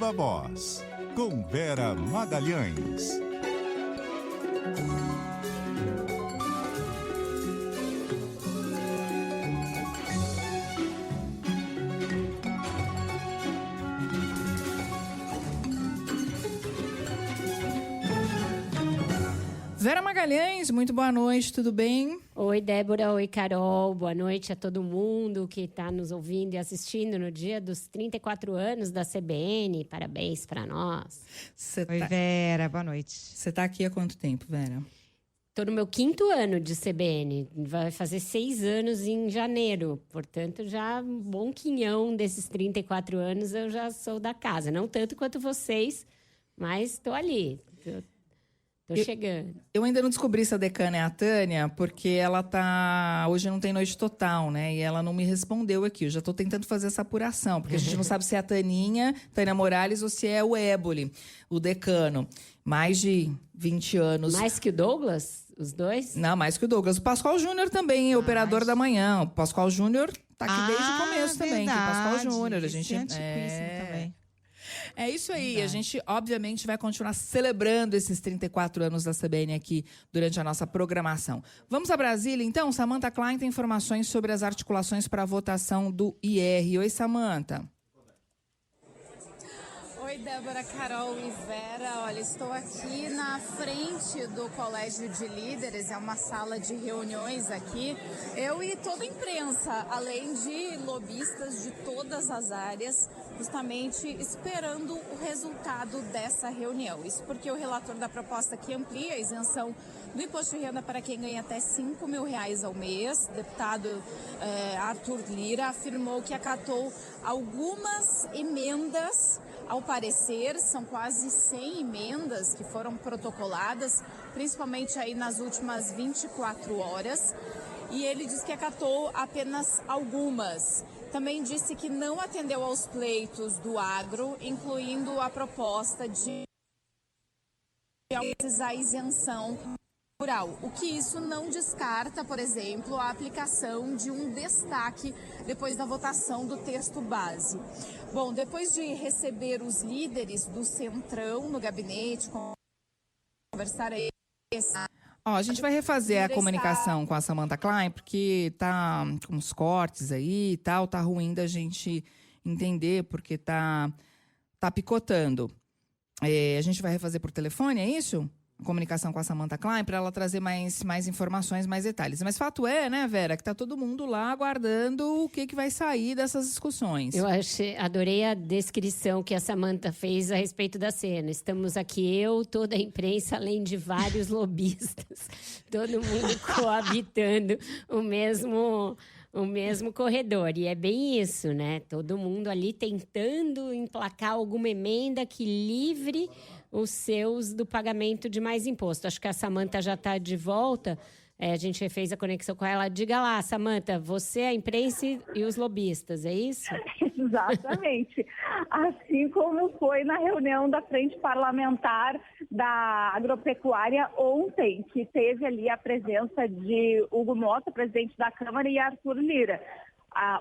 Viva Voz, com Vera Magalhães. Vera Magalhães, muito boa noite, tudo bem? Oi, Débora, oi, Carol, boa noite a todo mundo que está nos ouvindo e assistindo no dia dos 34 anos da CBN. Parabéns para nós. Oi, Vera, boa noite. Você está aqui há quanto tempo, Vera? Estou no meu 5º ano de CBN, vai fazer 6 anos em janeiro, portanto já um bom quinhão desses 34 anos eu já sou da casa. Não tanto quanto vocês, mas estou ali. Tô chegando. Eu ainda não descobri se a decana é a Tânia, porque ela tá... Hoje não tem noite total, né? E ela não me respondeu aqui. Eu já tô tentando fazer essa apuração, porque a gente não sabe se é a Tânia Morales, ou se é o Éboli, o decano. Mais de 20 anos. Mais que o Douglas? Os dois? Não, mais que o Douglas. O Pascoal Júnior também, operador da manhã. O Pascoal Júnior tá aqui desde o começo também. Que é o Pascoal Júnior. A gente também. É isso aí, verdade. A gente obviamente vai continuar celebrando esses 34 anos da CBN aqui durante a nossa programação. Vamos a Brasília, então? Samantha Klein tem informações sobre as articulações para a votação do IR. Oi, Samantha. Oi, Débora, Carol e Vera. Olha, estou aqui na frente do Colégio de Líderes, é uma sala de reuniões aqui. Eu e toda a imprensa, além de lobistas de todas as áreas, justamente esperando o resultado dessa reunião. Isso porque o relator da proposta que amplia a isenção do imposto de renda para quem ganha até R$5 mil ao mês, deputado Arthur Lira, afirmou que acatou algumas emendas. Ao parecer, são quase 100 emendas que foram protocoladas, principalmente aí nas últimas 24 horas. E ele diz que acatou apenas algumas. Também disse que não atendeu aos pleitos do agro, incluindo a proposta de a isenção rural. O que isso não descarta, por exemplo, a aplicação de um destaque depois da votação do texto base. Bom, depois de receber os líderes do Centrão no gabinete, conversar aí. A gente vai refazer a comunicação com a Samantha Klein, porque tá com uns cortes aí e tal, tá ruim da gente entender, porque tá picotando. A gente vai refazer por telefone, é isso? Comunicação com a Samantha Klein, para ela trazer mais informações, mais detalhes. Mas fato é, né, Vera, que tá todo mundo lá aguardando o que vai sair dessas discussões. Adorei a descrição que a Samantha fez a respeito da cena. Estamos aqui toda a imprensa, além de vários lobistas, todo mundo coabitando o mesmo corredor. E é bem isso, né? Todo mundo ali tentando emplacar alguma emenda que livre os seus do pagamento de mais imposto. Acho que a Samantha já está de volta. A gente fez a conexão com ela. Diga lá, Samantha, você, a imprensa e os lobistas, é isso? Exatamente. Assim como foi na reunião da Frente Parlamentar da Agropecuária ontem, que teve ali a presença de Hugo Mota, presidente da Câmara, e Arthur Lira.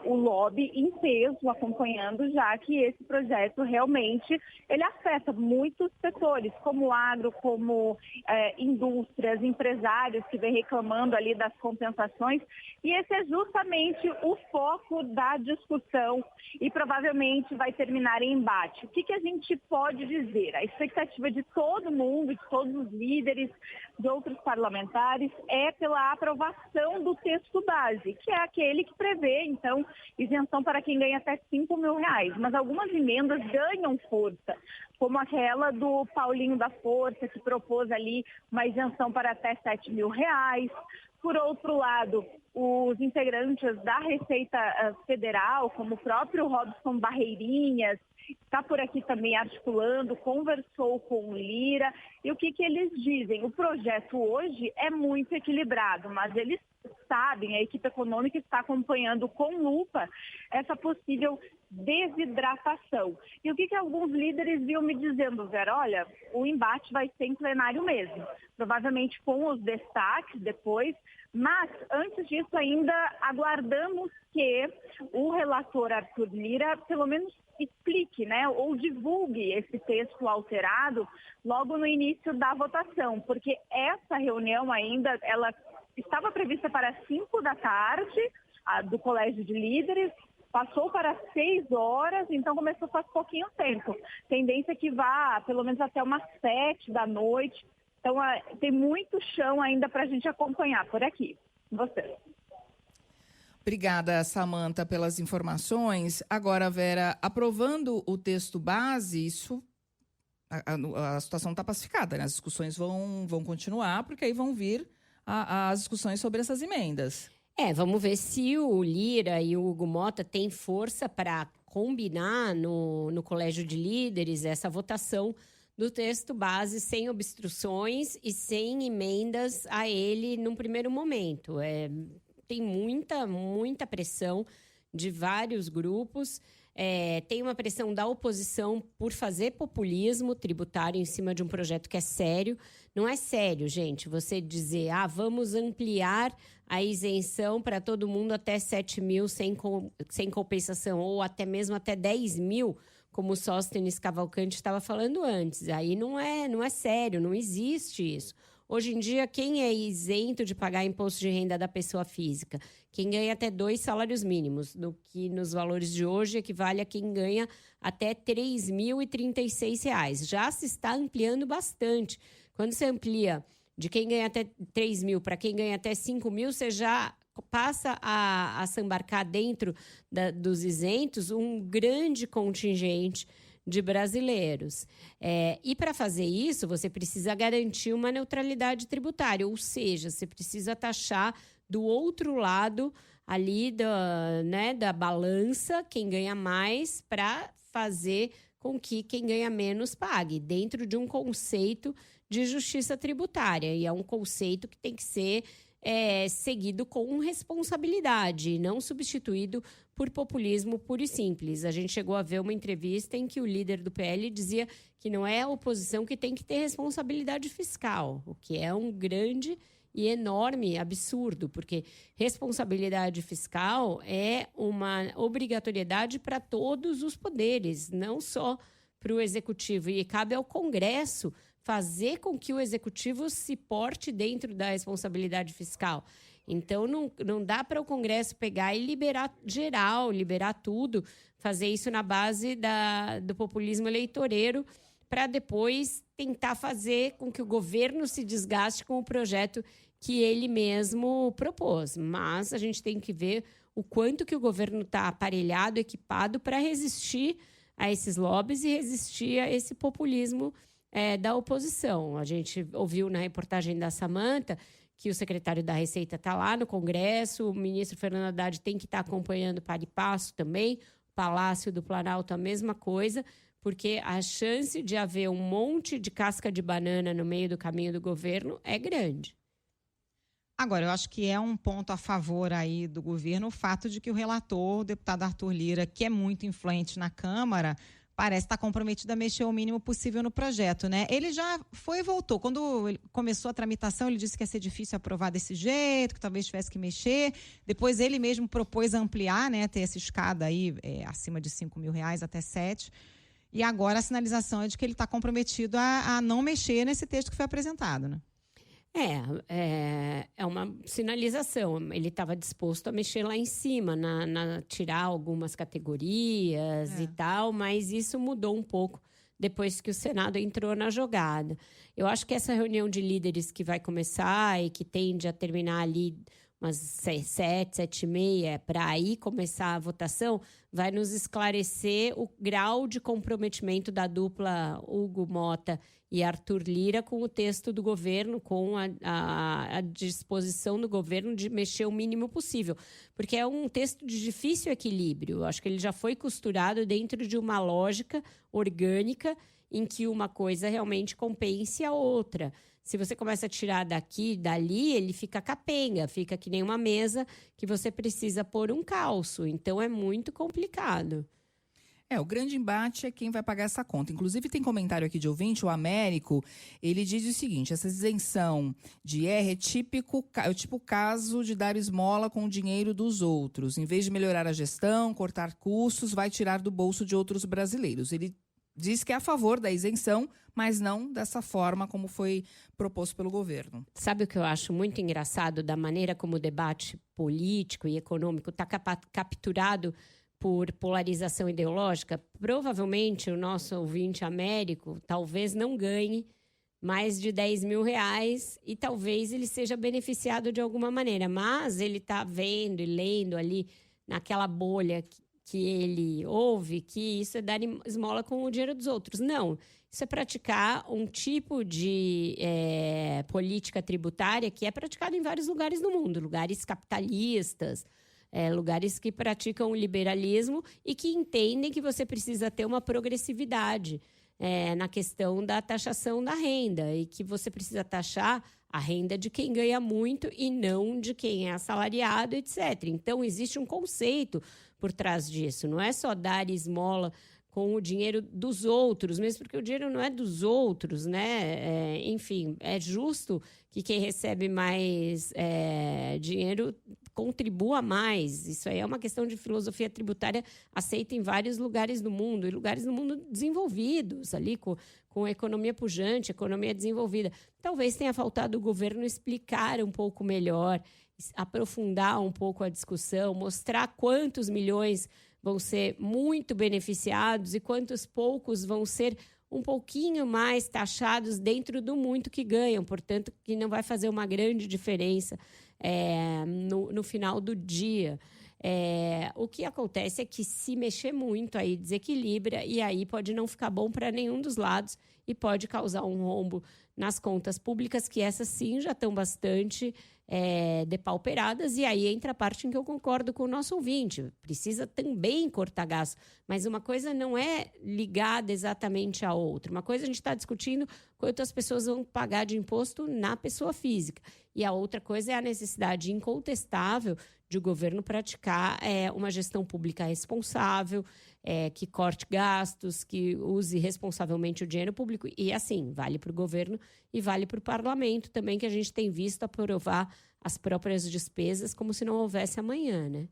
O lobby em peso acompanhando, já que esse projeto realmente ele afeta muitos setores, como o agro, como indústrias, empresários que vem reclamando ali das compensações, e esse é justamente o foco da discussão e provavelmente vai terminar em embate. O que a gente pode dizer? A expectativa de todo mundo, de todos os líderes, de outros parlamentares, é pela aprovação do texto base, que é aquele que prevê, então, isenção para quem ganha até R$5 mil. Mas algumas emendas ganham força, como aquela do Paulinho da Força, que propôs ali uma isenção para até R$7 mil. Por outro lado, os integrantes da Receita Federal, como o próprio Robson Barreirinhas, está por aqui também articulando, conversou com o Lira. E o que eles dizem? O projeto hoje é muito equilibrado, mas eles sabem, a equipe econômica está acompanhando com lupa essa possível desidratação. E o que alguns líderes iam me dizendo, Vera? Olha, o embate vai ser em plenário mesmo, provavelmente com os destaques depois, mas antes disso ainda aguardamos que o relator Arthur Lira pelo menos explique, né, ou divulgue esse texto alterado logo no início da votação, porque essa reunião ainda, ela estava prevista para 5 da tarde, do Colégio de Líderes, passou para 6 horas, então começou faz pouquinho tempo. Tendência que vá pelo menos até umas 7 da noite. Então tem muito chão ainda para a gente acompanhar por aqui. Você. Obrigada, Samantha, pelas informações. Agora, Vera, aprovando o texto base, isso a situação está pacificada, né? As discussões vão continuar, porque aí vão vir as discussões sobre essas emendas. Vamos ver se o Lira e o Hugo Motta têm força para combinar no Colégio de Líderes essa votação do texto base sem obstruções e sem emendas a ele num primeiro momento. Tem muita pressão de vários grupos. Tem uma pressão da oposição por fazer populismo tributário em cima de um projeto que é sério. Não é sério, gente, você dizer, vamos ampliar a isenção para todo mundo até 7 mil sem compensação, ou até mesmo até 10 mil, como o Sóstenes Cavalcante estava falando antes. Aí não é sério, não existe isso. Hoje em dia, quem é isento de pagar imposto de renda da pessoa física? Quem ganha até 2 salários mínimos, do que nos valores de hoje equivale a quem ganha até R$ 3.036. Já se está ampliando bastante. Quando você amplia de quem ganha até 3 mil para quem ganha até 5 mil, você já passa a se embarcar dentro dos isentos um grande contingente de brasileiros. E para fazer isso, você precisa garantir uma neutralidade tributária, ou seja, você precisa taxar do outro lado ali da balança quem ganha mais para fazer com que quem ganha menos pague, dentro de um conceito de justiça tributária. E é um conceito que tem que ser seguido com responsabilidade e não substituído por populismo puro e simples. A gente chegou a ver uma entrevista em que o líder do PL dizia que não é a oposição que tem que ter responsabilidade fiscal, o que é um grande e enorme absurdo, porque responsabilidade fiscal é uma obrigatoriedade para todos os poderes, não só para o Executivo. E cabe ao Congresso fazer com que o Executivo se porte dentro da responsabilidade fiscal. Então, não dá para o Congresso pegar e liberar geral, liberar tudo, fazer isso na base do populismo eleitoreiro, para depois tentar fazer com que o governo se desgaste com o projeto que ele mesmo propôs. Mas a gente tem que ver o quanto que o governo está aparelhado, equipado para resistir a esses lobbies e resistir a esse populismo da oposição. A gente ouviu na reportagem da Samantha que o secretário da Receita está lá no Congresso, o ministro Fernando Haddad tem que estar acompanhando para e passo também, o Palácio do Planalto a mesma coisa, porque a chance de haver um monte de casca de banana no meio do caminho do governo é grande. Agora, eu acho que é um ponto a favor aí do governo o fato de que o relator, o deputado Arthur Lira, que é muito influente na Câmara, parece estar comprometido a mexer o mínimo possível no projeto, né? Ele já foi e voltou. Quando ele começou a tramitação, ele disse que ia ser difícil aprovar desse jeito, que talvez tivesse que mexer. Depois ele mesmo propôs ampliar, né? Ter essa escada aí acima de R$5 mil até 7. E agora a sinalização é de que ele está comprometido a não mexer nesse texto que foi apresentado, né? É uma sinalização. Ele estava disposto a mexer lá em cima, tirar algumas categorias e tal, mas isso mudou um pouco depois que o Senado entrou na jogada. Eu acho que essa reunião de líderes que vai começar e que tende a terminar ali umas 7h30, para aí começar a votação, vai nos esclarecer o grau de comprometimento da dupla Hugo Motta e Arthur Lira com o texto do governo, com a disposição do governo de mexer o mínimo possível. Porque é um texto de difícil equilíbrio. Eu acho que ele já foi costurado dentro de uma lógica orgânica em que uma coisa realmente compense a outra. Se você começa a tirar daqui, dali, ele fica capenga, fica que nem uma mesa que você precisa pôr um calço. Então, é muito complicado. O grande embate é quem vai pagar essa conta. Inclusive, tem comentário aqui de ouvinte, o Américo, ele diz o seguinte: essa isenção de IR é o tipo caso de dar esmola com o dinheiro dos outros. Em vez de melhorar a gestão, cortar custos, vai tirar do bolso de outros brasileiros. Ele diz que é a favor da isenção, mas não dessa forma como foi proposto pelo governo. Sabe o que eu acho muito engraçado da maneira como o debate político e econômico está capturado por polarização ideológica? Provavelmente o nosso ouvinte Américo talvez não ganhe mais de 10 mil reais e talvez ele seja beneficiado de alguma maneira, mas ele está vendo e lendo ali naquela bolha que ele ouve que isso é dar esmola com o dinheiro dos outros. Não, isso é praticar um tipo de política tributária que é praticado em vários lugares do mundo, lugares capitalistas, lugares que praticam o liberalismo e que entendem que você precisa ter uma progressividade na questão da taxação da renda e que você precisa taxar a renda de quem ganha muito e não de quem é assalariado, etc. Então, existe um conceito por trás disso. Não é só dar esmola com o dinheiro dos outros, mesmo porque o dinheiro não é dos outros, né? Enfim, é justo que quem recebe mais dinheiro contribua mais. Isso aí é uma questão de filosofia tributária aceita em vários lugares do mundo, e lugares do mundo desenvolvidos, ali com economia pujante, economia desenvolvida. Talvez tenha faltado o governo explicar um pouco melhor, aprofundar um pouco a discussão, mostrar quantos milhões vão ser muito beneficiados e quantos poucos vão ser um pouquinho mais taxados dentro do muito que ganham. Portanto, que não vai fazer uma grande diferença no final do dia. O que acontece é que se mexer muito aí desequilibra e aí pode não ficar bom para nenhum dos lados e pode causar um rombo nas contas públicas, que essas sim já estão bastante depauperadas. E aí entra a parte em que eu concordo com o nosso ouvinte. Precisa também cortar gasto, mas uma coisa não é ligada exatamente à outra. Uma coisa a gente está discutindo quanto as pessoas vão pagar de imposto na pessoa física. E a outra coisa é a necessidade incontestável de o governo praticar uma gestão pública responsável, que corte gastos, que use responsavelmente o dinheiro público. E assim, vale para o governo e vale para o parlamento também, que a gente tem visto aprovar as próprias despesas como se não houvesse amanhã, né?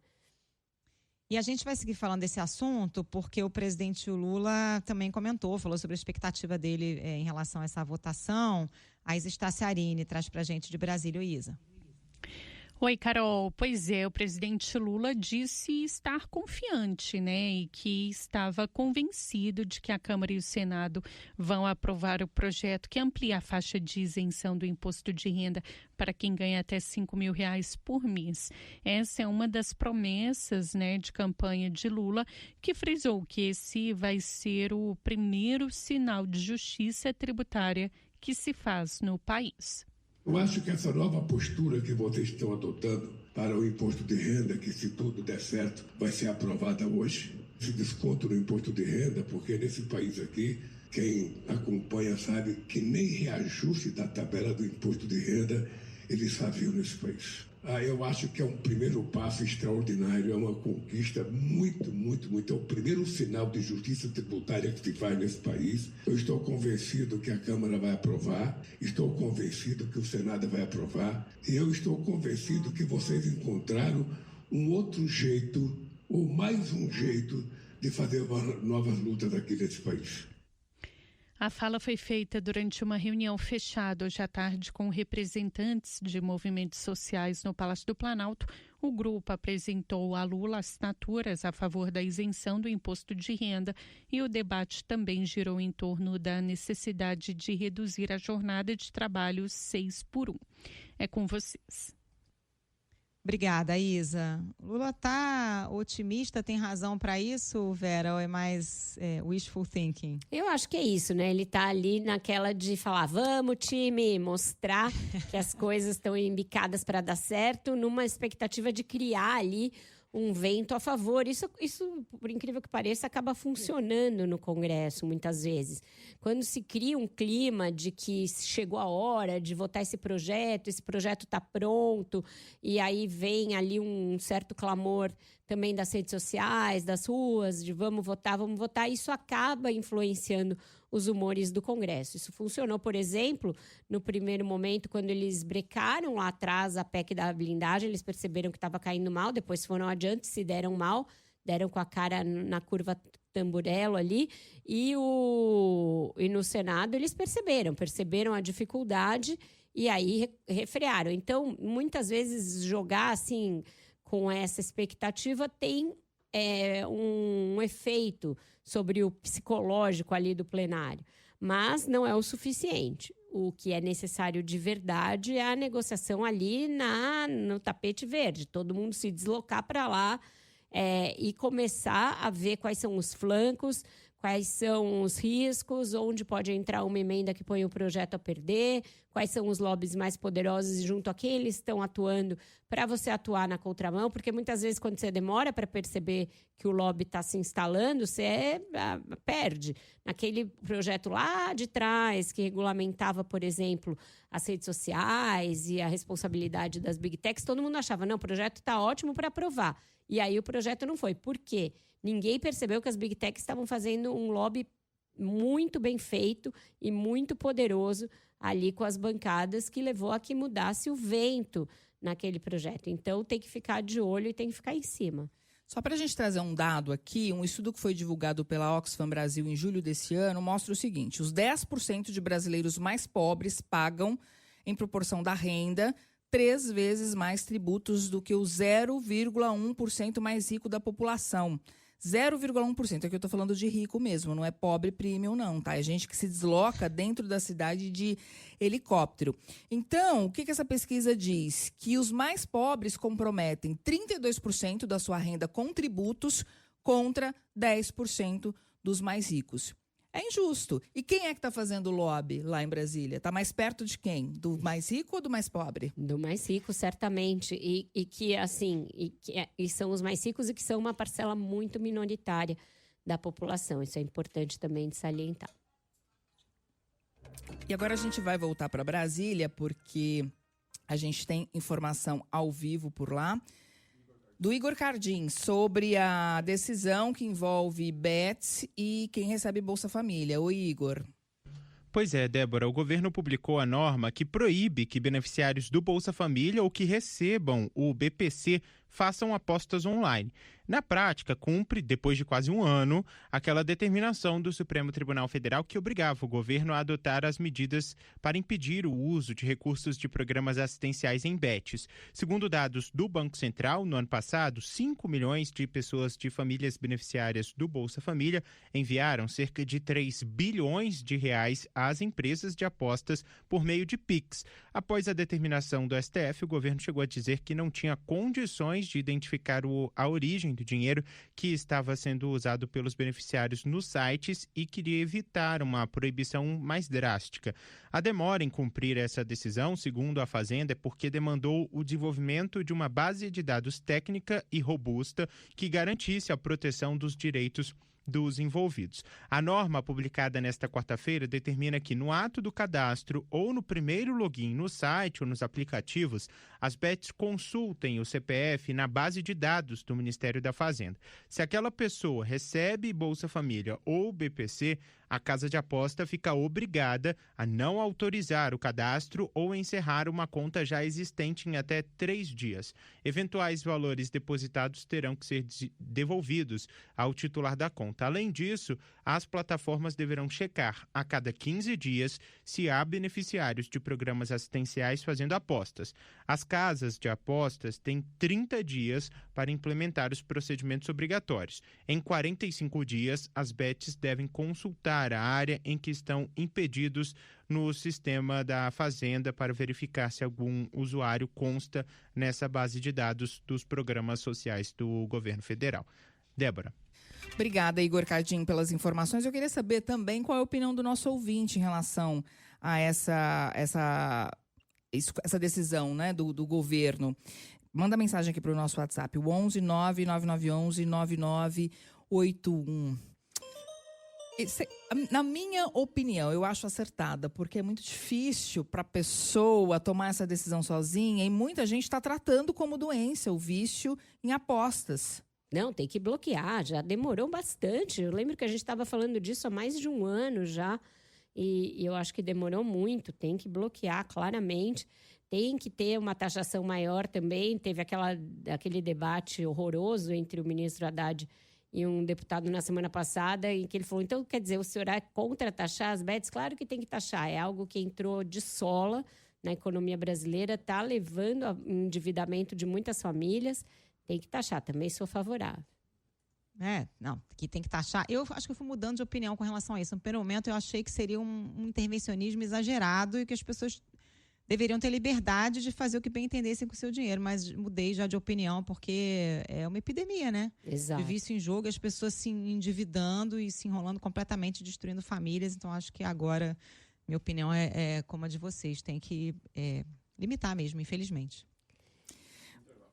E a gente vai seguir falando desse assunto porque o presidente Lula também falou sobre a expectativa dele em relação a essa votação. A Isa Staciarini traz para a gente de Brasília, Isa. Oi, Carol. Pois é, o presidente Lula disse estar confiante, né? E que estava convencido de que a Câmara e o Senado vão aprovar o projeto que amplia a faixa de isenção do imposto de renda para quem ganha até R$5 mil por mês. Essa é uma das promessas, né, de campanha de Lula, que frisou que esse vai ser o primeiro sinal de justiça tributária que se faz no país. Eu acho que essa nova postura que vocês estão adotando para o imposto de renda, que se tudo der certo, vai ser aprovada hoje. Esse desconto no imposto de renda, porque nesse país aqui, quem acompanha sabe que nem reajuste da tabela do imposto de renda eles faziam nesse país. Eu acho que é um primeiro passo extraordinário, é uma conquista muito, muito, muito. É o primeiro sinal de justiça tributária que se faz nesse país. Eu estou convencido que a Câmara vai aprovar, estou convencido que o Senado vai aprovar, e eu estou convencido que vocês encontraram um outro jeito, ou mais um jeito, de fazer novas lutas aqui nesse país. A fala foi feita durante uma reunião fechada hoje à tarde com representantes de movimentos sociais no Palácio do Planalto. O grupo apresentou a Lula assinaturas a favor da isenção do imposto de renda e o debate também girou em torno da necessidade de reduzir a jornada de trabalho 6x1. É com vocês. Obrigada, Isa. Lula está otimista, tem razão para isso, Vera, ou é mais wishful thinking? Eu acho que é isso, né? Ele está ali naquela de falar, vamos, time, mostrar que as coisas estão embicadas para dar certo, numa expectativa de criar ali um vento a favor. Isso, por incrível que pareça, acaba funcionando no Congresso, muitas vezes. Quando se cria um clima de que chegou a hora de votar esse projeto está pronto, e aí vem ali um certo clamor também das redes sociais, das ruas, de vamos votar, isso acaba influenciando os humores do Congresso. Isso funcionou, por exemplo, no primeiro momento, quando eles brecaram lá atrás a PEC da blindagem, eles perceberam que estava caindo mal, depois foram adiante, se deram mal, deram com a cara na curva Tamburello ali, e no Senado eles perceberam a dificuldade e aí refrearam. Então, muitas vezes, jogar assim com essa expectativa tem um efeito sobre o psicológico ali do plenário, mas não é o suficiente. O que é necessário de verdade é a negociação ali no tapete verde, todo mundo se deslocar para lá e começar a ver quais são os flancos, quais são os riscos, onde pode entrar uma emenda que põe o projeto a perder, quais são os lobbies mais poderosos e junto a quem eles estão atuando para você atuar na contramão, porque muitas vezes quando você demora para perceber que o lobby está se instalando, você perde. Naquele projeto lá de trás, que regulamentava, por exemplo, as redes sociais e a responsabilidade das big techs, todo mundo achava, não, o projeto está ótimo para aprovar. E aí o projeto não foi. Por quê? Ninguém percebeu que as big techs estavam fazendo um lobby muito bem feito e muito poderoso ali com as bancadas, que levou a que mudasse o vento naquele projeto. Então, tem que ficar de olho e tem que ficar em cima. Só para a gente trazer um dado aqui, um estudo que foi divulgado pela Oxfam Brasil em julho desse ano mostra o seguinte: os 10% de brasileiros mais pobres pagam, em proporção da renda, 3 vezes mais tributos do que o 0,1% mais rico da população. 0,1%, aqui eu estou falando de rico mesmo, não é pobre premium não, tá? É gente que se desloca dentro da cidade de helicóptero. Então, o que essa pesquisa diz? Que os mais pobres comprometem 32% da sua renda com tributos contra 10% dos mais ricos. É injusto. E quem é que está fazendo lobby lá em Brasília? Está mais perto de quem? Do mais rico ou do mais pobre? Do mais rico, certamente. E são os mais ricos e que são uma parcela muito minoritária da população. Isso é importante também de salientar. E agora a gente vai voltar para Brasília, porque a gente tem informação ao vivo por lá, do Igor Cardim, sobre a decisão que envolve bets e quem recebe Bolsa Família. Oi, Igor. Pois é, Débora, o governo publicou a norma que proíbe que beneficiários do Bolsa Família ou que recebam o BPC façam apostas online. Na prática, cumpre, depois de quase um ano, aquela determinação do Supremo Tribunal Federal que obrigava o governo a adotar as medidas para impedir o uso de recursos de programas assistenciais em bets. Segundo dados do Banco Central, no ano passado, 5 milhões de pessoas de famílias beneficiárias do Bolsa Família enviaram cerca de 3 bilhões de reais às empresas de apostas por meio de Pix. Após a determinação do STF, o governo chegou a dizer que não tinha condições de identificar a origem do dinheiro que estava sendo usado pelos beneficiários nos sites e queria evitar uma proibição mais drástica. A demora em cumprir essa decisão, segundo a Fazenda, é porque demandou o desenvolvimento de uma base de dados técnica e robusta que garantisse a proteção dos direitos dos envolvidos. A norma publicada nesta quarta-feira determina que no ato do cadastro ou no primeiro login no site ou nos aplicativos, as bets consultem o CPF na base de dados do Ministério da Fazenda. Se aquela pessoa recebe Bolsa Família ou BPC, a casa de aposta fica obrigada a não autorizar o cadastro ou encerrar uma conta já existente em até 3 dias. Eventuais valores depositados terão que ser devolvidos ao titular da conta. Além disso, as plataformas deverão checar a cada 15 dias se há beneficiários de programas assistenciais fazendo apostas. As casas de apostas têm 30 dias para implementar os procedimentos obrigatórios. Em 45 dias, as bets devem consultar a área em que estão impedidos no sistema da Fazenda para verificar se algum usuário consta nessa base de dados dos programas sociais do governo federal. Débora. Obrigada, Igor Cardim, pelas informações. Eu queria saber também qual é a opinião do nosso ouvinte em relação a essa decisão, né, do governo. Manda mensagem aqui para o nosso WhatsApp, o 11 99911 9981. Na minha opinião, eu acho acertada, porque é muito difícil para a pessoa tomar essa decisão sozinha e muita gente está tratando como doença o vício em apostas. Não, tem que bloquear, já demorou bastante. Eu lembro que a gente estava falando disso há mais de um ano já, e eu acho que demorou muito. Tem que bloquear claramente, tem que ter uma taxação maior também. Teve aquele debate horroroso entre o ministro Haddad e um deputado na semana passada, em que ele falou, então, quer dizer, o senhor é contra taxar as bets? Claro que tem que taxar, é algo que entrou de sola na economia brasileira, está levando ao endividamento de muitas famílias, tem que taxar, também sou favorável. Não, que tem que taxar. Eu acho que eu fui mudando de opinião com relação a isso. No primeiro momento, eu achei que seria um intervencionismo exagerado e que as pessoas deveriam ter liberdade de fazer o que bem entendessem com o seu dinheiro, mas mudei já de opinião, porque é uma epidemia, né? Exato. De vício em jogo, as pessoas se endividando e se enrolando completamente, destruindo famílias. Então, acho que agora, minha opinião é como a de vocês, tem que limitar mesmo, infelizmente.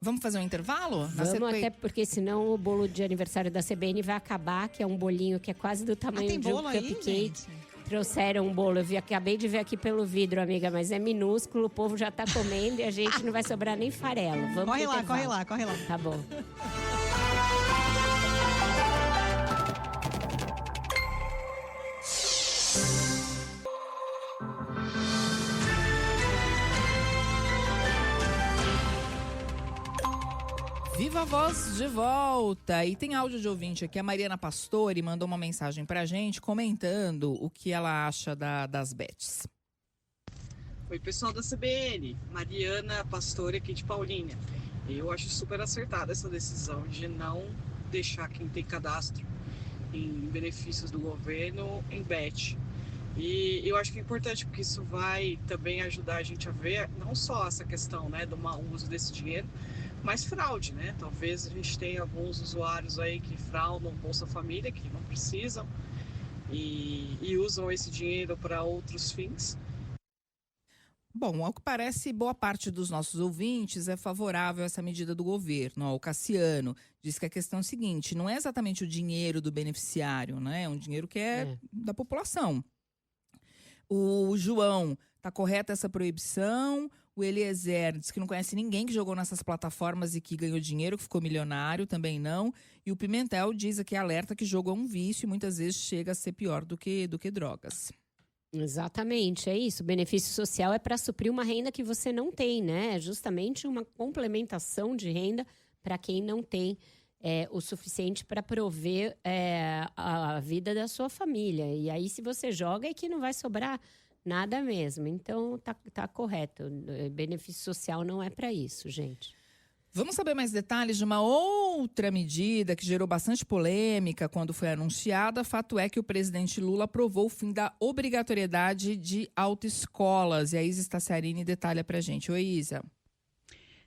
Vamos fazer um intervalo? Vamos, até porque senão o bolo de aniversário da CBN vai acabar, que é um bolinho que é quase do tamanho de um cupcake. Trouxeram um bolo, acabei de ver aqui pelo vidro, amiga, mas é minúsculo, o povo já tá comendo e a gente não vai sobrar nem farelo. Vamos corre lá. Tá bom. Viva a Voz de volta! E tem áudio de ouvinte aqui. A Mariana Pastore mandou uma mensagem pra gente comentando o que ela acha das bets. Oi, pessoal da CBN. Mariana Pastore aqui de Paulínia. Eu acho super acertada essa decisão de não deixar quem tem cadastro em benefícios do governo em bet. E eu acho que é importante porque isso vai também ajudar a gente a ver não só essa questão, né, do mau uso desse dinheiro, mas fraude, né? Talvez a gente tenha alguns usuários aí que fraudam Bolsa Família, que não precisam e usam esse dinheiro para outros fins. Bom, ao que parece, boa parte dos nossos ouvintes é favorável a essa medida do governo. O Cassiano diz que a questão é a seguinte, não é exatamente o dinheiro do beneficiário, né? É um dinheiro que é da população. O João, tá correta essa proibição? O Eliezer diz que não conhece ninguém que jogou nessas plataformas e que ganhou dinheiro, que ficou milionário, também não. E o Pimentel diz aqui, alerta que jogo é um vício e muitas vezes chega a ser pior do que drogas. Exatamente, é isso. O benefício social é para suprir uma renda que você não tem, né? É justamente uma complementação de renda para quem não tem o suficiente para prover a vida da sua família. E aí, se você joga, é que não vai sobrar nada mesmo. Então, tá correto. Benefício social não é para isso, gente. Vamos saber mais detalhes de uma outra medida que gerou bastante polêmica quando foi anunciada. Fato é que o presidente Lula aprovou o fim da obrigatoriedade de autoescolas. E a Isa Staciarini detalha pra gente. Oi, Isa.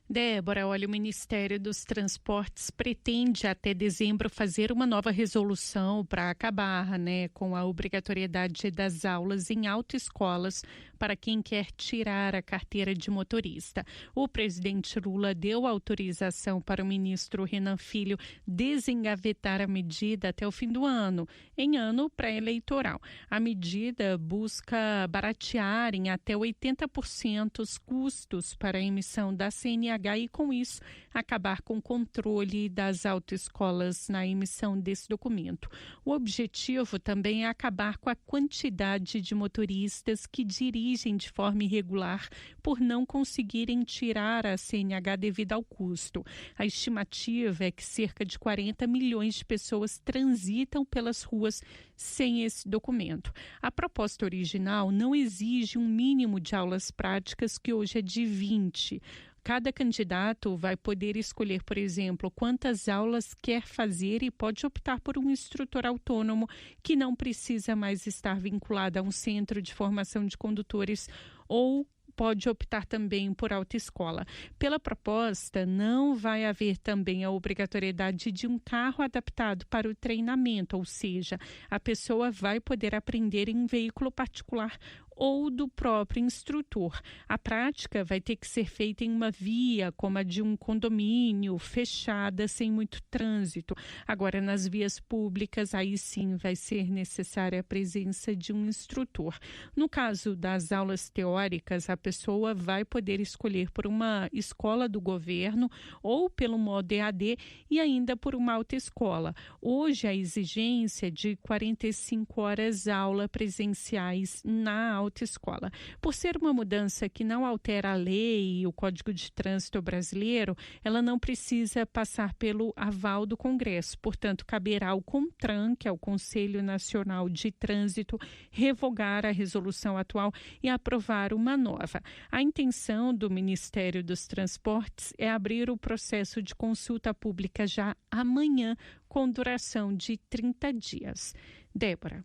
Débora, olha, o Ministério dos Transportes pretende até dezembro fazer uma nova resolução para acabar, com a obrigatoriedade das aulas em autoescolas para quem quer tirar a carteira de motorista. O presidente Lula deu autorização para o ministro Renan Filho desengavetar a medida até o fim do ano, em ano pré-eleitoral. A medida busca baratear em até 80% os custos para a emissão da CNH e, com isso, acabar com o controle das autoescolas na emissão desse documento. O objetivo também é acabar com a quantidade de motoristas que dirigem de forma irregular por não conseguirem tirar a CNH devido ao custo. A estimativa é que cerca de 40 milhões de pessoas transitam pelas ruas sem esse documento. A proposta original não exige um mínimo de aulas práticas, que hoje é de 20. Cada candidato vai poder escolher, por exemplo, quantas aulas quer fazer e pode optar por um instrutor autônomo que não precisa mais estar vinculado a um centro de formação de condutores ou pode optar também por autoescola. Pela proposta, não vai haver também a obrigatoriedade de um carro adaptado para o treinamento, ou seja, a pessoa vai poder aprender em um veículo particular ou do próprio instrutor. A prática vai ter que ser feita em uma via, como a de um condomínio, fechada, sem muito trânsito. Agora, nas vias públicas, aí sim vai ser necessária a presença de um instrutor. No caso das aulas teóricas, a pessoa vai poder escolher por uma escola do governo ou pelo modo EAD e ainda por uma autoescola. Hoje, a exigência de 45 horas aula presenciais na autoescola. Por ser uma mudança que não altera a lei e o Código de Trânsito brasileiro, ela não precisa passar pelo aval do Congresso. Portanto, caberá ao CONTRAN, que é o Conselho Nacional de Trânsito, revogar a resolução atual e aprovar uma nova. A intenção do Ministério dos Transportes é abrir o processo de consulta pública já amanhã, com duração de 30 dias. Débora.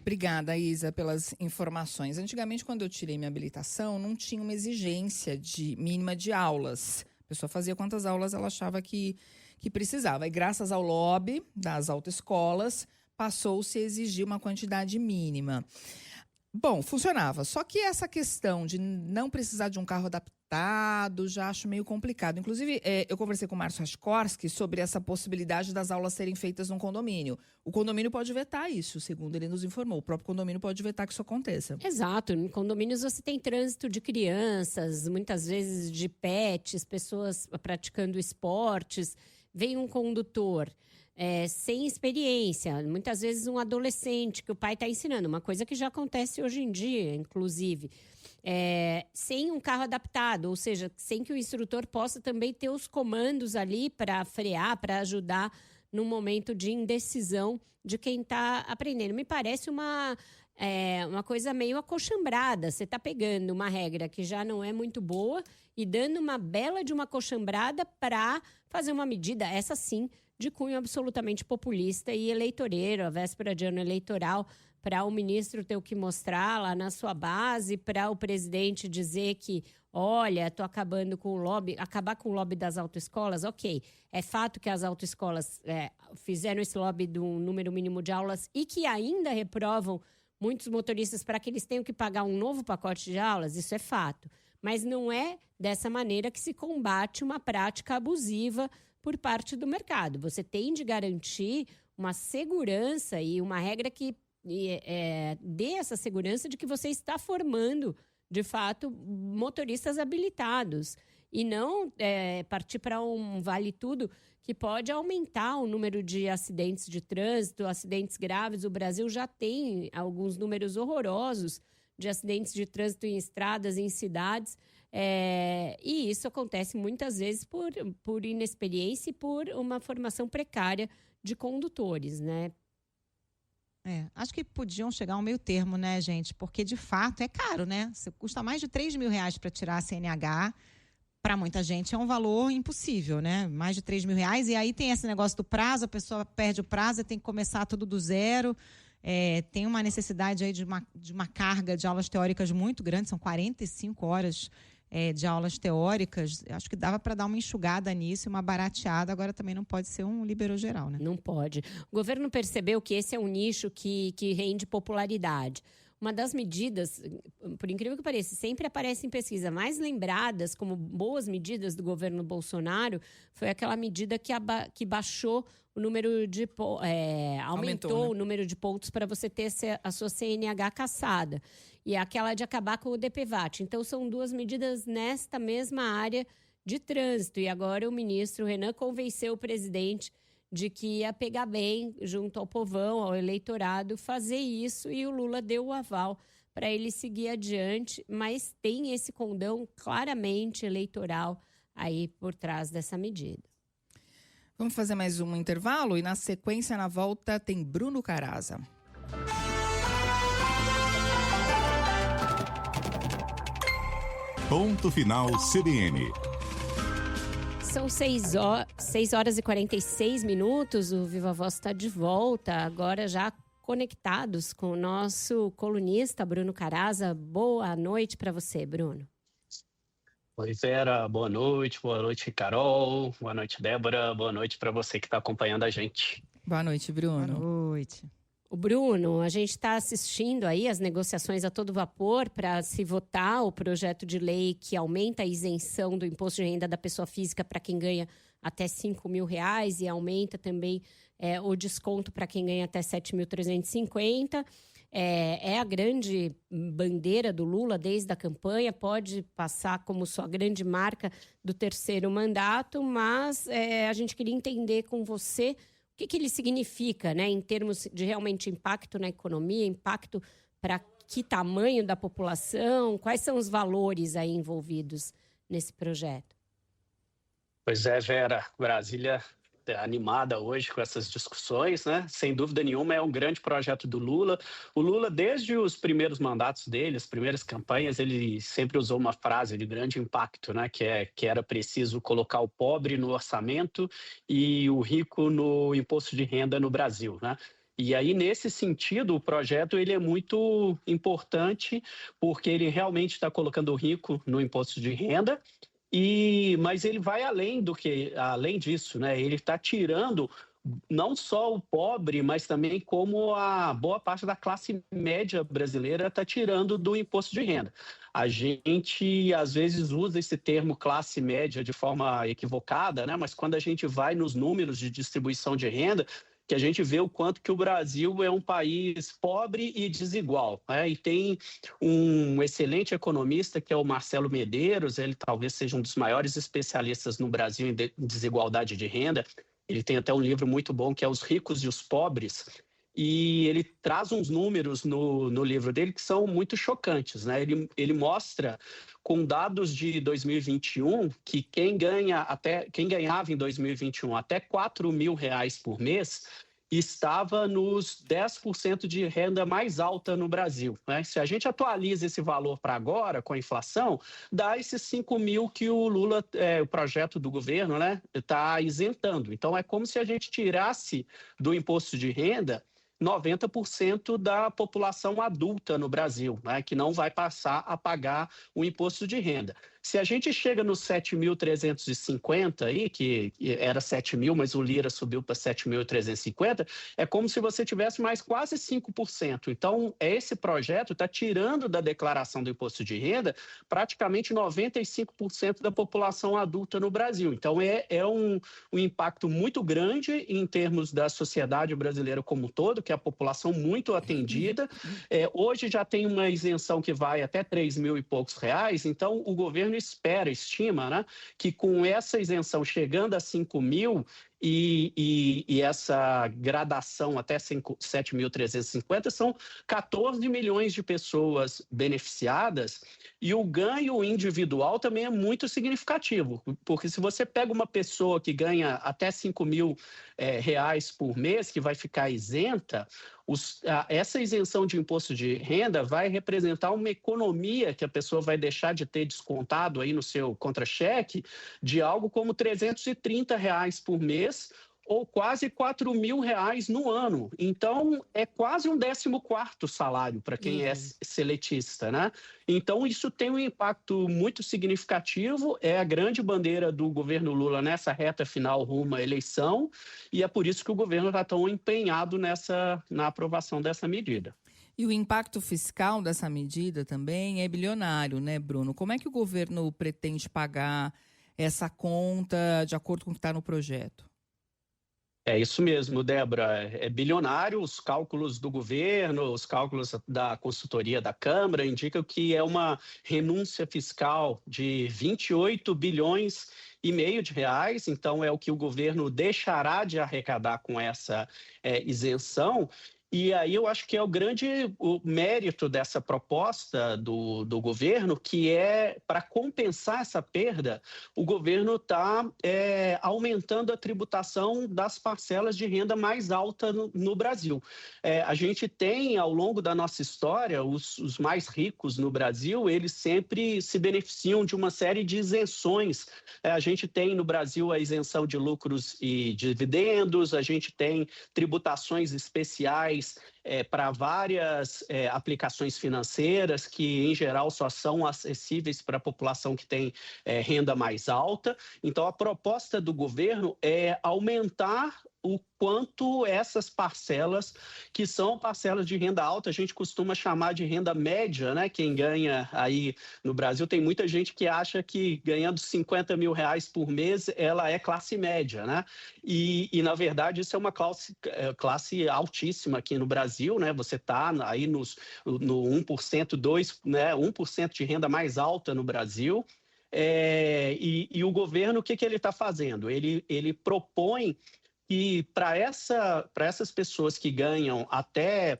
Obrigada, Isa, pelas informações. Antigamente, quando eu tirei minha habilitação, não tinha uma exigência mínima de aulas. A pessoa fazia quantas aulas ela achava que precisava. E graças ao lobby das autoescolas, passou-se a exigir uma quantidade mínima. Bom, funcionava. Só que essa questão de não precisar de um carro adaptado, já acho meio complicado. Inclusive, eu conversei com o Márcio Raskorski sobre essa possibilidade das aulas serem feitas num condomínio. O condomínio pode vetar isso, segundo ele nos informou. O próprio condomínio pode vetar que isso aconteça. Exato. Em condomínios você tem trânsito de crianças, muitas vezes de pets, pessoas praticando esportes. Vem um condutor sem experiência, muitas vezes um adolescente que o pai está ensinando, uma coisa que já acontece hoje em dia, inclusive, sem um carro adaptado, ou seja, sem que o instrutor possa também ter os comandos ali para frear, para ajudar no momento de indecisão de quem está aprendendo. Me parece uma coisa meio acochambrada. Você está pegando uma regra que já não é muito boa e dando uma bela de uma acochambrada para fazer uma medida, essa sim, de cunho absolutamente populista e eleitoreiro, a véspera de ano eleitoral, para o ministro ter o que mostrar lá na sua base, para o presidente dizer que, olha, estou acabando com o lobby, acabar com o lobby das autoescolas, ok. É fato que as autoescolas fizeram esse lobby do número mínimo de aulas e que ainda reprovam muitos motoristas para que eles tenham que pagar um novo pacote de aulas, isso é fato. Mas não é dessa maneira que se combate uma prática abusiva por parte do mercado. Você tem de garantir uma segurança e uma regra que dê essa segurança de que você está formando, de fato, motoristas habilitados. E não partir para um vale-tudo que pode aumentar o número de acidentes de trânsito, acidentes graves. O Brasil já tem alguns números horrorosos de acidentes de trânsito em estradas, em cidades. E isso acontece muitas vezes por inexperiência e por uma formação precária de condutores, né? Acho que podiam chegar a um meio termo, né, gente? Porque, de fato, é caro, né? Você custa mais de R$3.000 para tirar a CNH. Para muita gente é um valor impossível, né? Mais de R$3.000. E aí tem esse negócio do prazo, a pessoa perde o prazo e tem que começar tudo do zero. Tem uma necessidade aí de uma carga de aulas teóricas muito grande, são 45 horas de aulas teóricas. Acho que dava para dar uma enxugada nisso, uma barateada. Agora também não pode ser um liberou geral, né? Não pode. O governo percebeu que esse é um nicho que rende popularidade. Uma das medidas, por incrível que pareça, sempre aparece em pesquisa, mais lembradas como boas medidas do governo Bolsonaro, foi aquela medida que baixou o número de... aumentou, né, o número de pontos para você ter a sua CNH cassada. E aquela de acabar com o DPVAT. Então, são duas medidas nesta mesma área de trânsito. E agora o ministro Renan convenceu o presidente de que ia pegar bem, junto ao povão, ao eleitorado, fazer isso. E o Lula deu o aval para ele seguir adiante. Mas tem esse condão claramente eleitoral aí por trás dessa medida. Vamos fazer mais um intervalo e na sequência, na volta, tem Bruno Caraza. Ponto Final CBN. São 6 horas e 46 minutos, o Viva Voz está de volta, agora já conectados com o nosso colunista Bruno Caraza. Boa noite para você, Bruno. Oi, Vera, boa noite, Carol, boa noite, Débora, boa noite para você que está acompanhando a gente. Boa noite, Bruno. Boa noite. O Bruno, a gente está assistindo aí as negociações a todo vapor para se votar o projeto de lei que aumenta a isenção do imposto de renda da pessoa física para quem ganha até R$5.000 e aumenta também o desconto para quem ganha até 7.350. É a grande bandeira do Lula desde a campanha, pode passar como sua grande marca do terceiro mandato, mas a gente queria entender com você o que ele significa, né, em termos de realmente impacto na economia, impacto para que tamanho da população, quais são os valores aí envolvidos nesse projeto? Pois é, Vera, Brasília animada hoje com essas discussões, né? Sem dúvida nenhuma, é um grande projeto do Lula. O Lula, desde os primeiros mandatos dele, as primeiras campanhas, ele sempre usou uma frase de grande impacto, né? Que era preciso colocar o pobre no orçamento e o rico no imposto de renda no Brasil, né? E aí, nesse sentido, o projeto ele é muito importante porque ele realmente está colocando o rico no imposto de renda. Mas ele vai além disso, né? Ele está tirando não só o pobre, mas também como a boa parte da classe média brasileira está tirando do imposto de renda. A gente, às vezes, usa esse termo classe média de forma equivocada, né? Mas quando a gente vai nos números de distribuição de renda, que a gente vê o quanto que o Brasil é um país pobre e desigual, né? E tem um excelente economista, que é o Marcelo Medeiros, ele talvez seja um dos maiores especialistas no Brasil em desigualdade de renda. Ele tem até um livro muito bom, que é Os Ricos e os Pobres, e ele traz uns números no livro dele que são muito chocantes, né? Ele mostra com dados de 2021 que quem ganhava em 2021 até R$4.000 por mês estava nos 10% de renda mais alta no Brasil, né? Se a gente atualiza esse valor para agora, com a inflação, dá esses 5 mil que o Lula, o projeto do governo, né, está isentando. Então, é como se a gente tirasse do imposto de renda 90% da população adulta no Brasil, né, que não vai passar a pagar o imposto de renda. Se a gente chega nos 7.350 aí, que era 7.000, mas o Lira subiu para 7.350, é como se você tivesse mais quase 5%. Então, esse projeto está tirando da declaração do imposto de renda praticamente 95% da população adulta no Brasil. Então, é um impacto muito grande em termos da sociedade brasileira como um todo, que é a população muito atendida. Hoje já tem uma isenção que vai até R$3.000 e poucos, então o governo estima, né, que com essa isenção chegando a 5 mil e essa gradação até 7.350, são 14 milhões de pessoas beneficiadas, e o ganho individual também é muito significativo, porque se você pega uma pessoa que ganha até R$5.000 por mês, que vai ficar isenta, essa isenção de imposto de renda vai representar uma economia que a pessoa vai deixar de ter descontado aí no seu contra-cheque de algo como R$330 por mês, ou quase R$4.000 no ano. Então, é quase um 14º salário para quem é seletista, né? Então, isso tem um impacto muito significativo, é a grande bandeira do governo Lula nessa reta final rumo à eleição, e é por isso que o governo está tão empenhado na aprovação dessa medida. E o impacto fiscal dessa medida também é bilionário, né, Bruno? Como é que o governo pretende pagar essa conta de acordo com o que está no projeto? É isso mesmo, Débora. É bilionário. Os cálculos do governo, os cálculos da consultoria da Câmara indicam que é uma renúncia fiscal de 28 bilhões e meio de reais. Então, é o que o governo deixará de arrecadar com essa isenção. E aí eu acho que é o mérito dessa proposta do governo, que é, para compensar essa perda, o governo está aumentando a tributação das parcelas de renda mais alta no Brasil. A gente tem, ao longo da nossa história, os mais ricos no Brasil, eles sempre se beneficiam de uma série de isenções. A gente tem no Brasil a isenção de lucros e dividendos, a gente tem tributações especiais para várias aplicações financeiras que, em geral, só são acessíveis para a população que tem renda mais alta. Então, a proposta do governo é aumentar o quanto essas parcelas, que são parcelas de renda alta, a gente costuma chamar de renda média, né? Quem ganha aí no Brasil, tem muita gente que acha que ganhando 50 mil reais por mês, ela é classe média, né? E na verdade, isso é uma classe altíssima aqui no Brasil, né? Você está aí no 1%, 1% de renda mais alta no Brasil. E o governo, o que ele está fazendo? Ele propõe que para essas pessoas que ganham até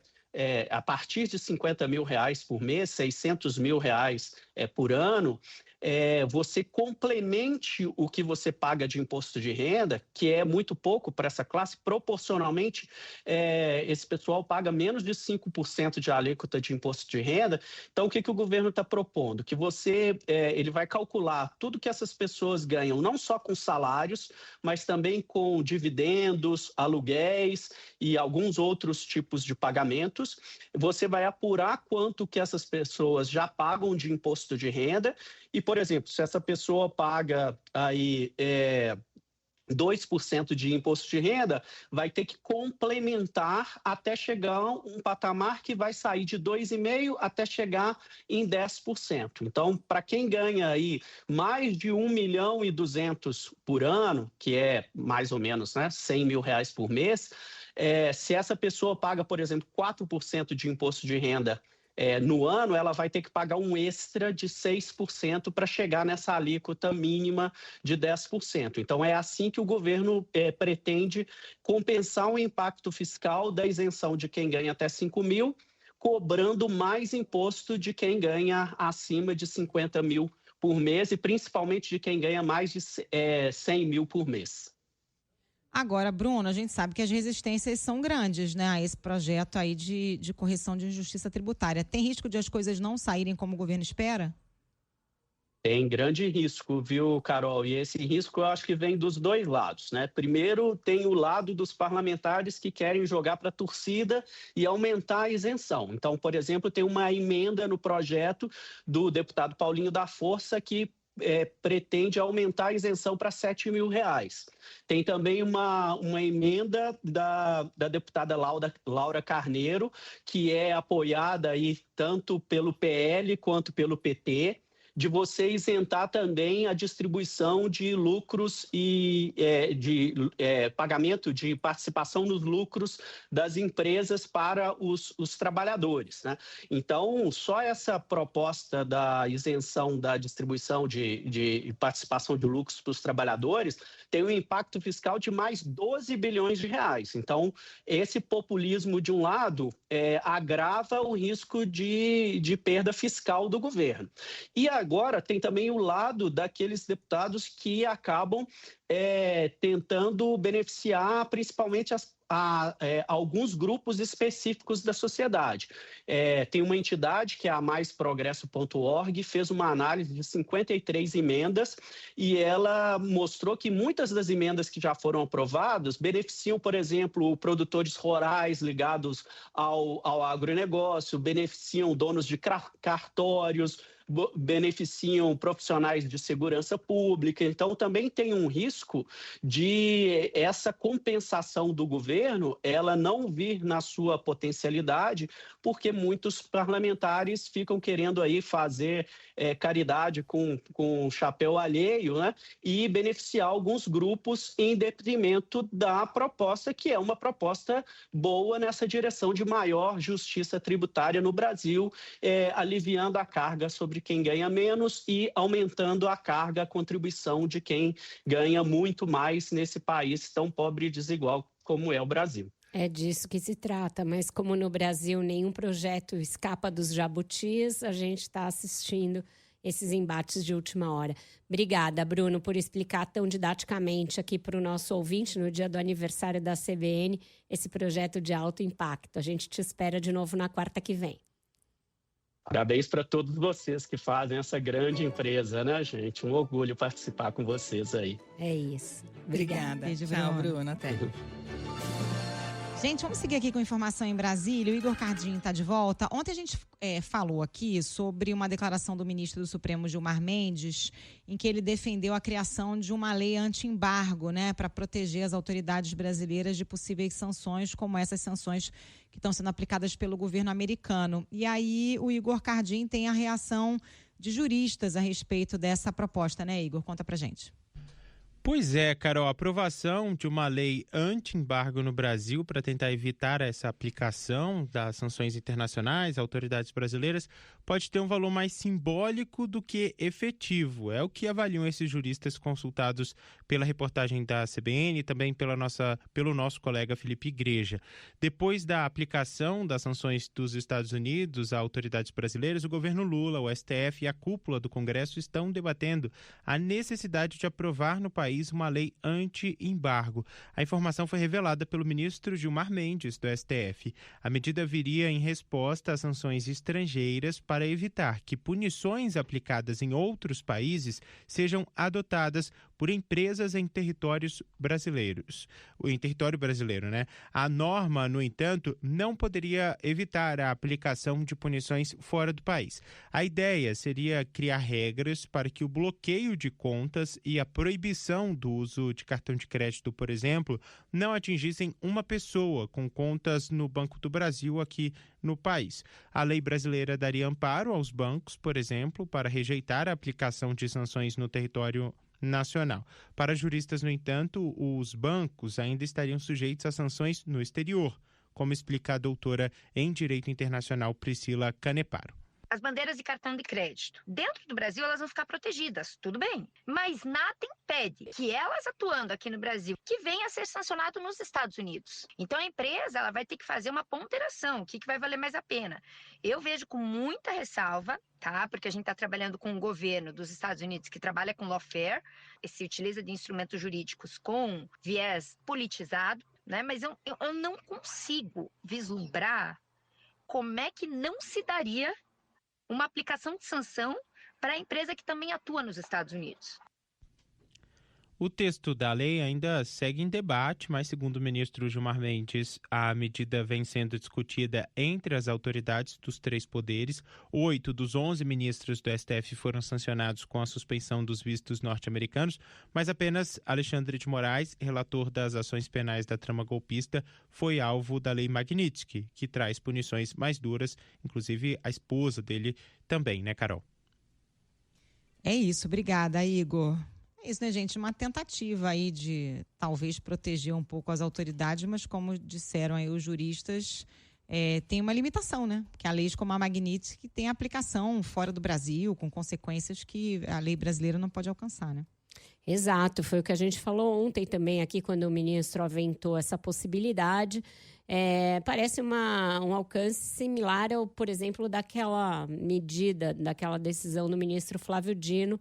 a partir de 50 mil reais por mês, 600 mil reais por ano, você complemente o que você paga de imposto de renda, que é muito pouco para essa classe, proporcionalmente, esse pessoal paga menos de 5% de alíquota de imposto de renda. Então, o que o governo está propondo? Que ele vai calcular tudo que essas pessoas ganham, não só com salários, mas também com dividendos, aluguéis e alguns outros tipos de pagamentos. Você vai apurar quanto que essas pessoas já pagam de imposto de renda. E, por exemplo, se essa pessoa paga aí 2% de imposto de renda, vai ter que complementar até chegar a um patamar que vai sair de 2,5% até chegar em 10%. Então, para quem ganha aí mais de 1.200.000 por ano, que é mais ou menos 100 mil reais por mês, se essa pessoa paga, por exemplo, 4% de imposto de renda no ano, ela vai ter que pagar um extra de 6% para chegar nessa alíquota mínima de 10%. Então, é assim que o governo pretende compensar o impacto fiscal da isenção de quem ganha até 5 mil, cobrando mais imposto de quem ganha acima de 50 mil por mês e principalmente de quem ganha mais de 100 mil por mês. Agora, Bruno, a gente sabe que as resistências são grandes, né, a esse projeto aí de correção de injustiça tributária. Tem risco de as coisas não saírem como o governo espera? Tem grande risco, viu, Carol? E esse risco eu acho que vem dos dois lados, né? Primeiro, tem o lado dos parlamentares que querem jogar para a torcida e aumentar a isenção. Então, por exemplo, tem uma emenda no projeto do deputado Paulinho da Força que pretende aumentar a isenção para 7 mil reais. Tem também uma emenda da deputada Laura Carneiro, que é apoiada aí tanto pelo PL quanto pelo PT, de você isentar também a distribuição de lucros e pagamento de participação nos lucros das empresas para os trabalhadores, né? Então, só essa proposta da isenção da distribuição de participação de lucros para os trabalhadores tem um impacto fiscal de mais 12 bilhões de reais. Então, esse populismo, de um lado, agrava o risco de perda fiscal do governo. E agora tem também o lado daqueles deputados que acabam tentando beneficiar principalmente alguns grupos específicos da sociedade. Tem uma entidade que é a maisprogresso.org, fez uma análise de 53 emendas e ela mostrou que muitas das emendas que já foram aprovadas beneficiam, por exemplo, produtores rurais ligados ao agronegócio, beneficiam donos de cartórios, beneficiam profissionais de segurança pública. Então, também tem um risco de essa compensação do governo ela não vir na sua potencialidade, porque muitos parlamentares ficam querendo aí fazer caridade com chapéu alheio, né? E beneficiar alguns grupos em detrimento da proposta, que é uma proposta boa nessa direção de maior justiça tributária no Brasil, aliviando a carga sobre quem ganha menos e aumentando a carga, a contribuição de quem ganha muito mais nesse país tão pobre e desigual como é o Brasil. É disso que se trata, mas como no Brasil nenhum projeto escapa dos jabutis, a gente está assistindo esses embates de última hora. Obrigada, Bruno, por explicar tão didaticamente aqui para o nosso ouvinte, no dia do aniversário da CBN, esse projeto de alto impacto. A gente te espera de novo na quarta que vem. Parabéns para todos vocês que fazem essa grande empresa, né, gente? Um orgulho participar com vocês aí. É isso. Obrigada. Beijo, Tchau, Bruno. Até. Gente, vamos seguir aqui com informação em Brasília. O Igor Cardin está de volta. Ontem a gente falou aqui sobre uma declaração do ministro do Supremo, Gilmar Mendes, em que ele defendeu a criação de uma lei anti-embargo, né, para proteger as autoridades brasileiras de possíveis sanções, como essas sanções que estão sendo aplicadas pelo governo americano. E aí o Igor Cardin tem a reação de juristas a respeito dessa proposta, né, Igor? Conta pra gente. Pois é, Carol, a aprovação de uma lei anti-embargo no Brasil para tentar evitar essa aplicação das sanções internacionais, autoridades brasileiras, pode ter um valor mais simbólico do que efetivo. É o que avaliam esses juristas consultados pela reportagem da CBN e também pelo nosso colega Felipe Igreja. Depois da aplicação das sanções dos Estados Unidos a autoridades brasileiras, o governo Lula, o STF e a cúpula do Congresso estão debatendo a necessidade de aprovar no país uma lei anti-embargo. A informação foi revelada pelo ministro Gilmar Mendes, do STF. A medida viria em resposta às sanções estrangeiras para evitar que punições aplicadas em outros países sejam adotadas por empresas em territórios brasileiros. Em território brasileiro, né? A norma, no entanto, não poderia evitar a aplicação de punições fora do país. A ideia seria criar regras para que o bloqueio de contas e a proibição do uso de cartão de crédito, por exemplo, não atingissem uma pessoa com contas no Banco do Brasil aqui no país. A lei brasileira daria amparo aos bancos, por exemplo, para rejeitar a aplicação de sanções no território nacional. Para juristas, no entanto, os bancos ainda estariam sujeitos a sanções no exterior, como explica a doutora em Direito Internacional Priscila Caneparo. As bandeiras de cartão de crédito, dentro do Brasil, elas vão ficar protegidas, tudo bem. Mas nada impede que elas atuando aqui no Brasil, que venha a ser sancionado nos Estados Unidos. Então, a empresa ela vai ter que fazer uma ponderação, o que vai valer mais a pena. Eu vejo com muita ressalva, tá? Porque a gente está trabalhando com um governo dos Estados Unidos que trabalha com lawfare, e se utiliza de instrumentos jurídicos com viés politizado, né? Mas eu não consigo vislumbrar como é que não se daria uma aplicação de sanção para a empresa que também atua nos Estados Unidos. O texto da lei ainda segue em debate, mas, segundo o ministro Gilmar Mendes, a medida vem sendo discutida entre as autoridades dos 3 poderes. 8 dos 11 ministros do STF foram sancionados com a suspensão dos vistos norte-americanos, mas apenas Alexandre de Moraes, relator das ações penais da trama golpista, foi alvo da lei Magnitsky, que traz punições mais duras, inclusive a esposa dele também, né, Carol? É isso, obrigada, Igor. É isso, né, gente? Uma tentativa aí de talvez proteger um pouco as autoridades, mas como disseram aí os juristas, tem uma limitação, né? Que a lei como a Magnitsky tem aplicação fora do Brasil, com consequências que a lei brasileira não pode alcançar, né? Exato, foi o que a gente falou ontem também aqui, quando o ministro aventou essa possibilidade. Parece um alcance similar ao, por exemplo, daquela medida, daquela decisão do ministro Flávio Dino,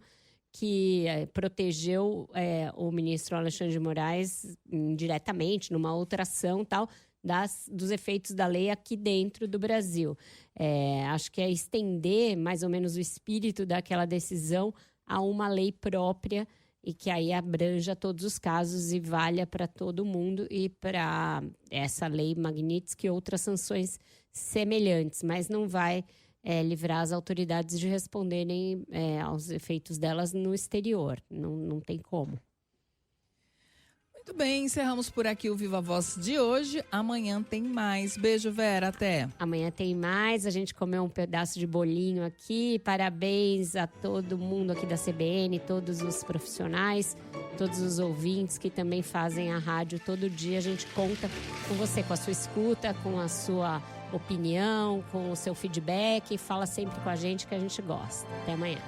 que protegeu o ministro Alexandre de Moraes diretamente numa outra ação tal, dos efeitos da lei aqui dentro do Brasil. Acho que é estender mais ou menos o espírito daquela decisão a uma lei própria e que aí abranja todos os casos e valha para todo mundo e para essa lei Magnitsky e outras sanções semelhantes, mas não vai livrar as autoridades de responderem aos efeitos delas no exterior. Não tem como. Muito bem, encerramos por aqui o Viva Voz de hoje. Amanhã tem mais. Beijo, Vera, até. Amanhã tem mais, a gente comeu um pedaço de bolinho aqui. Parabéns a todo mundo aqui da CBN, todos os profissionais, todos os ouvintes que também fazem a rádio todo dia. A gente conta com você, com a sua escuta, com a sua opinião, com o seu feedback. Fala sempre com a gente que a gente gosta. Até amanhã.